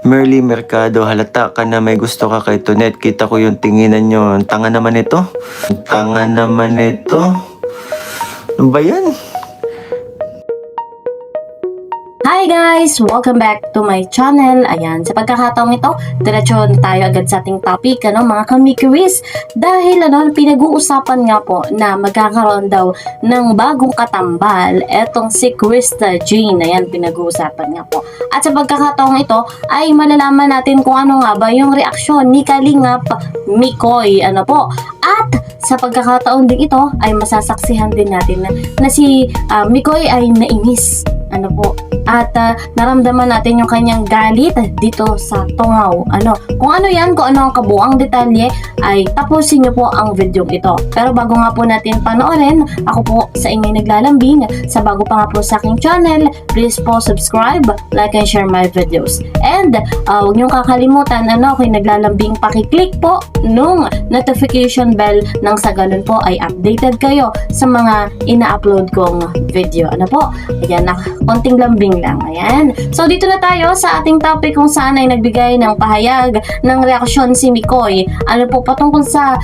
Merly Mercado, halata ka na may gusto ka kay Tonet. Kita ko yung tinginan nyo. Ang tanga naman ito. Ang tanga naman ito. Ano ba yan? Hi guys! Welcome back to my channel. Ayan, sa pagkakataong ito, diretso na tayo agad sa ating topic, mga kamikiwis. Dahil pinag-uusapan nga po na magkakaroon daw ng bagong katambal, etong si Krista Jane. Ayan, pinag-uusapan nga po. At sa pagkakataong ito, ay malalaman natin kung ano nga ba yung reaksyon ni Kalingap Mikoy. At sa pagkakataon din ito, ay masasaksihan din natin na si Mikoy ay nainis. At naramdaman natin yung kanyang galit dito sa tungaw. Kung ano yan, kung ano ang kabuang detalye, ay tapusin nyo po ang video ito. Pero bago nga po natin panoorin, ako po sa inyong naglalambing. Sa bago pa nga po sa aking channel, please po subscribe, like and share my videos. And huwag nyo kakalimutan, kung naglalambing, pakiclick po nung notification bell nang sa ganun po ay updated kayo sa mga ina-upload kong video. Ayan, konting lambing lang. Ayan. So, dito na tayo sa ating topic kung saan ay nagbigay ng pahayag ng reaksyon si Mikoy. Patungkol sa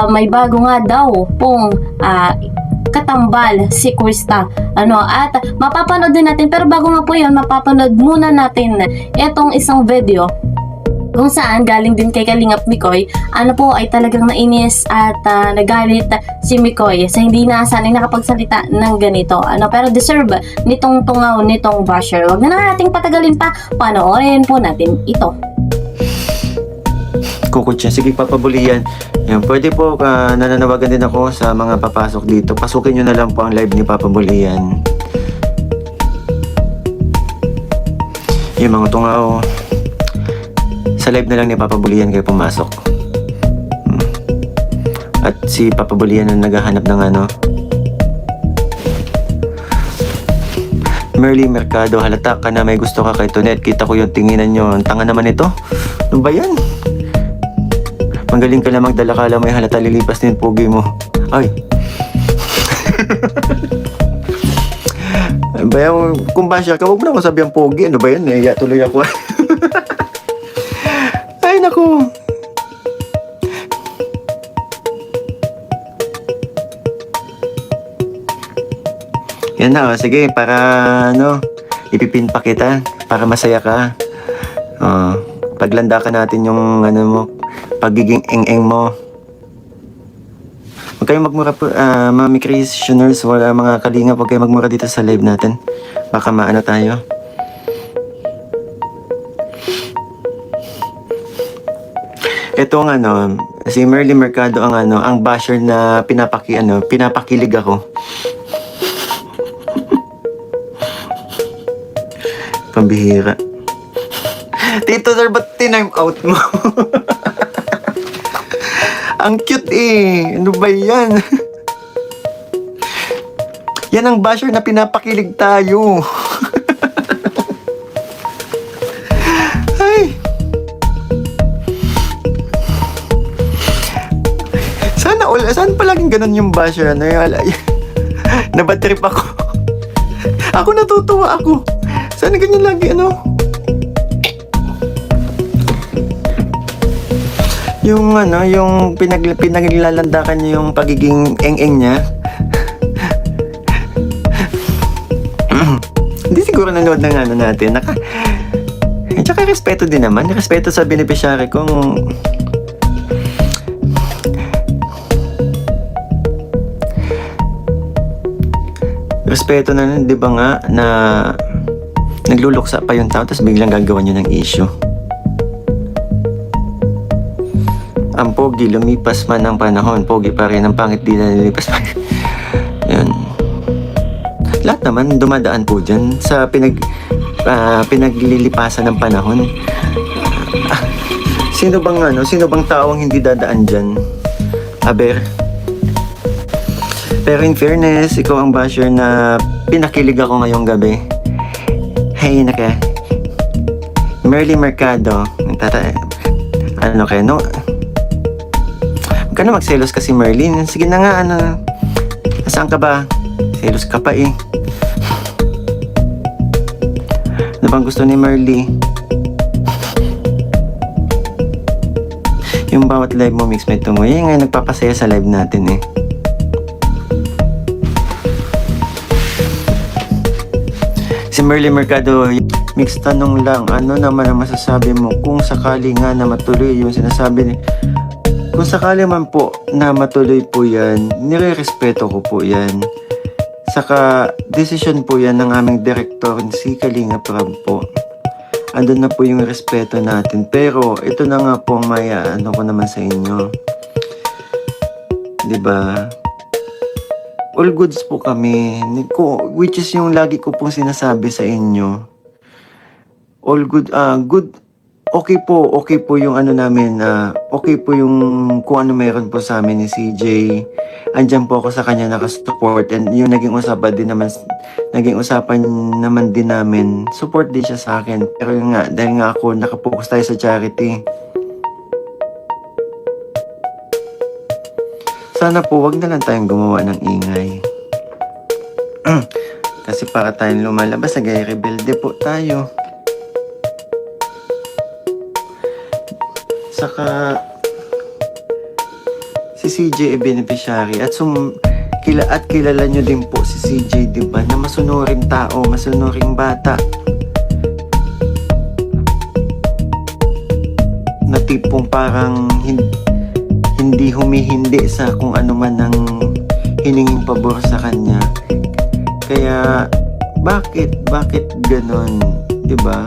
may bago nga daw pong katambal si Krista. At mapapanood din natin, pero bago nga po yun, mapapanood muna natin itong isang video kung saan galing din kay Kalingap Mikoy, ay talagang nainis at nagalit si Mikoy sa hindi na sanay nakapagsalita ng ganito. Pero deserve nitong tungaw, nitong basher. Huwag na nating patagalin pa, panoorin po natin ito. Kukutya, sige papabulian. Yan, pwede po nananawagan din ako sa mga papasok dito. Pasukin nyo na lang po ang live ni Papa Bulian. Yung mga tungaw, sa live na lang ni Papa Bulian kayo pumasok. At si Papa Bulian na naghahanap ng Merly Mercado, halata ka na may gusto ka kay Tonet. Kita ko yung tinginan nyo. Ang tanga naman ito. Ano ba yan? Magaling ka na magdala, kala may halata lilipas din pogi mo. Ay. Bayan, kung ba siya ka, huwag mo na ako sabi ang pogi. Ano ba yan? Naiya tuloy ako. Ay, naku. Yan na, sige, para ipipin pa kita, para masaya ka. Paglandakan natin yung mo, pagiging eng-eng mo. Huwag kayong magmura po, mga Christianers, wala mga kalingap, huwag kayong magmura dito sa live natin. Baka maano tayo. Ito ang si Merly Mercado ang basher na pinapakilig ako. Pambihira. Tito sir, ba't tinime out mo? Ang cute Ano ba yan? Yan ang basher na pinapakilig tayo. Ay. Saan palaging ganun yung basher? Nabatrip ako. Ako natutuwa ako. Sana ganyan lagi, yung pinaglalandakan niya yung pagiging eng-eng niya. Hindi siguro nanood ng natin. Tsaka respeto din naman. Respeto sa beneficiary kung respeto na, di ba nga, na nagluluksa pa yung tao tapos biglang gagawa nyo ng issue. Ang pogi, lumipas man ang panahon. Pogi pa rin, ang pangit di na nilipas pa. Yan. Lahat naman dumadaan po dyan sa pinaglilipasan ng panahon. Sino bang tao ang hindi dadaan dyan? Aber. Pero in fairness, ikaw ang basher na pinakilig ako ngayong gabi. Hey, Merly Mercado. Huwag ka na magselos kasi Merlin. Sige na nga, nasaan ka ba? Selos ka pa Ano bang gusto ni Merly? Yung bawat live mo, mix mate mo, yan nga nagpapasaya sa live natin eh. Si Merly Mercado, mix tanong lang, ano naman ang masasabi mo kung sakali nga na matuloy yung sinasabi ni... Kung sakali man po na matuloy po yan, nire-respeto ko po yan. Saka, decision po yan ng aming director, si Kalinga Prab po. Andun na po yung respeto natin. Pero, ito na nga po ang maya, ano ko naman sa inyo. Diba? All goods po kami. Which is yung lagi ko pong sinasabi sa inyo. All good, good. Okay po yung ano namin, okay po yung kung ano meron po sa amin ni CJ. Andyan po ako sa kanya nakasupport, and yung naging usapan naman din namin, support din siya sa akin. Pero yun nga, dahil nga ako nakapokus tayo sa charity. Sana po wag na lang tayong gumawa ng ingay. Kasi para tayong lumalabas, nag-rebelde po tayo. Saka si CJ ay beneficiary at kilala nyo din po si CJ, diba, na masunuring tao, masunuring bata, na tipong parang hindi humihindi sa kung ano man ang hiningin pabor sa kanya. Kaya bakit ganon, diba?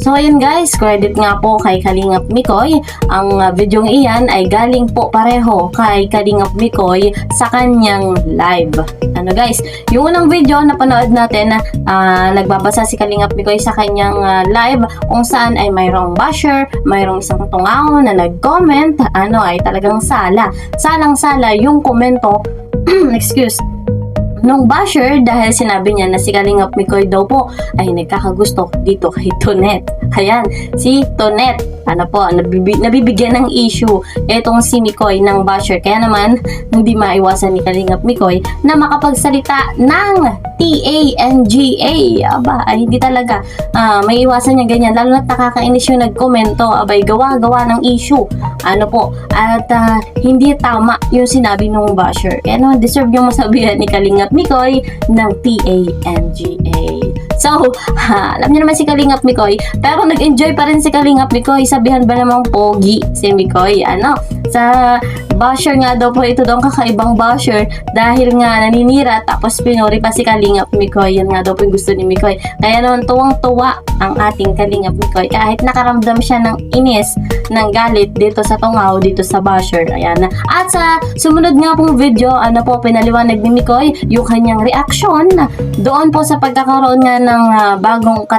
So ayun guys, credit nga po kay Kalingap Mikoy. Ang videong iyan ay galing po pareho kay Kalingap Mikoy sa kanyang live. Ano guys, yung unang video na panood natin, nagbabasa si Kalingap Mikoy sa kanyang live kung saan ay mayroong basher, mayroong isang tungaw na nag-comment, ay talagang salang-sala yung komento, excuse, nung basher dahil sinabi niya na si Kalingap Mikoy daw po ay nagkakagusto dito kay Tonet. Ayan, si Tonet, nabibigyan ng issue etong si Mikoy ng basher. Kaya naman, hindi maiwasan ni Kalingap Mikoy na makapagsalita ng TANGA. Aba, ay hindi talaga may iwasan niya ganyan. Lalo na nakakainis yung nagkomento, abay gawa ng issue. At hindi tama yung sinabi nung basher. Kaya naman, deserve yung masabihan ni Kalingap Mikoy ng TANGA. So, alam niyo naman si Kalingap Mikoy, pero nag-enjoy pa rin si Kalingap Mikoy. Sabihan ba namang pogi si Mikoy? Sa basher nga daw po, ito daw ang kakaibang basher dahil nga naninira tapos pinuri pa si Kalingap Mikoy. Yan nga daw po yung gusto ni Mikoy. Kaya naman tuwang-tuwa ang ating Kalingap Mikoy kahit nakaramdam siya ng inis, ng galit dito sa tungaw, dito sa basher. Ayan. At sa sumunod nga pong video, pinaliwanag ni Mikoy yung kanyang reaction doon po sa pagkakaroon nga ng bagong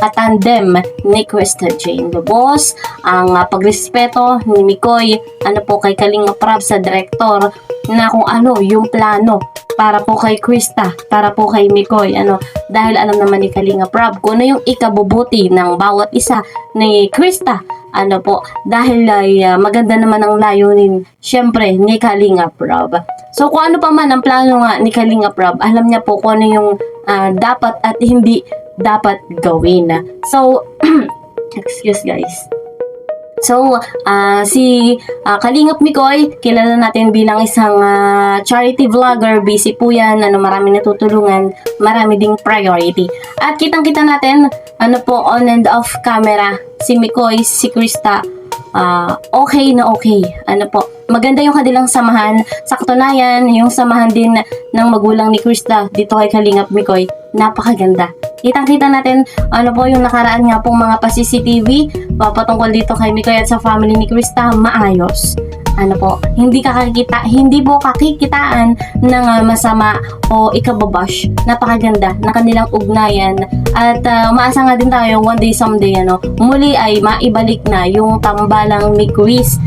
katandem ni Krista Jane Lobos, ang pagrespeto ni Mikoy kay Kalingap Prab sa director, na kung ano yung plano para po kay Krista, para po kay Mikoy, dahil alam naman ni Kalingap Prab kung ano yung ikabubuti ng bawat isa ni Krista, dahil ay maganda naman ang layunin syempre ni Kalingap Prab. So kung ano pa man ang plano nga ni Kalingap Prab, alam niya po kung ano yung dapat at hindi dapat gawin. So excuse guys. So, si Kalingap Mikoy, kilala natin bilang isang charity vlogger. Busy po yan, maraming natutulungan, marami ding priority. At kitang-kita natin, on and off camera, si Mikoy, si Krista, okay na okay. Maganda yung kanilang samahan. Sa katunayan, yung samahan din ng magulang ni Krista dito kay Kalingap Mikoy, napakaganda. Kitang-kita natin, yung nakaraan nga pong mga pa-CCTV, patungkol dito kay Mikoy at sa family ni Krista, maayos. Hindi po kakikitaan ng masama o ikababash. Napakaganda na kanilang ugnayan. At umaasa nga din tayo, one day, someday, muli ay maibalik na yung tambalang ni Chris.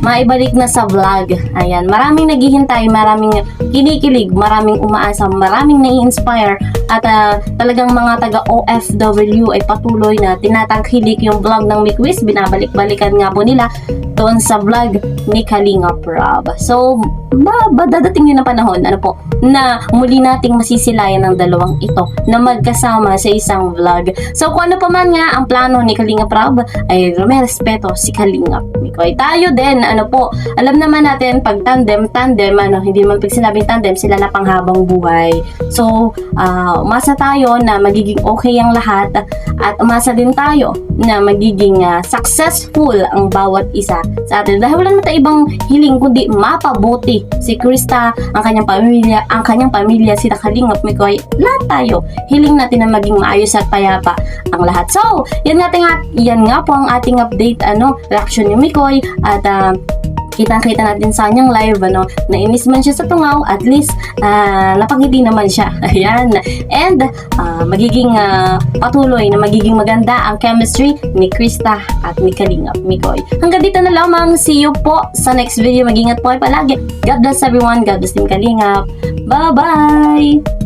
Maibalik na sa vlog. Ayan, maraming naghihintay, maraming kinikilig, maraming umaasa, maraming nai-inspire at talagang mga taga OFW ay patuloy na tinatangkilik yung vlog ng Mikwis. Binabalik-balikan nga po nila doon sa vlog ni Kalinga Prab. So, dadating yun na panahon, na muli nating masisilayan ng dalawang ito na magkasama sa isang vlog. So, kung ano pa man nga ang plano ni Kalinga Prab, ay may respeto si Kalinga Mikoy. Tayo din, alam naman natin, pag tandem, hindi man pag sinabing tandem, sila na panghabang buhay. So, umasa tayo na magiging okay ang lahat at umasa din tayo na magiging successful ang bawat isa sa atin. Dahil wala naman tayo ibang hiling kundi mapabuti si Krista, ang kanyang pamilya, si Kalingap Mikoy, lahat tayo. Hiling natin na maging maayos at payapa ang lahat. So, yan nga po ang ating update, reaction ni Mikoy at kitang-kita natin sa kanyang live, nainis man siya sa tungaw, at least, napangiti naman siya. Ayan. And, magiging patuloy na magiging maganda ang chemistry ni Krista at ni Kalingap Mikoy. Hanggang dito na lamang. See you po sa next video. Mag-ingat po kayo palagi. God bless everyone. God bless Team Kalingap. Bye-bye!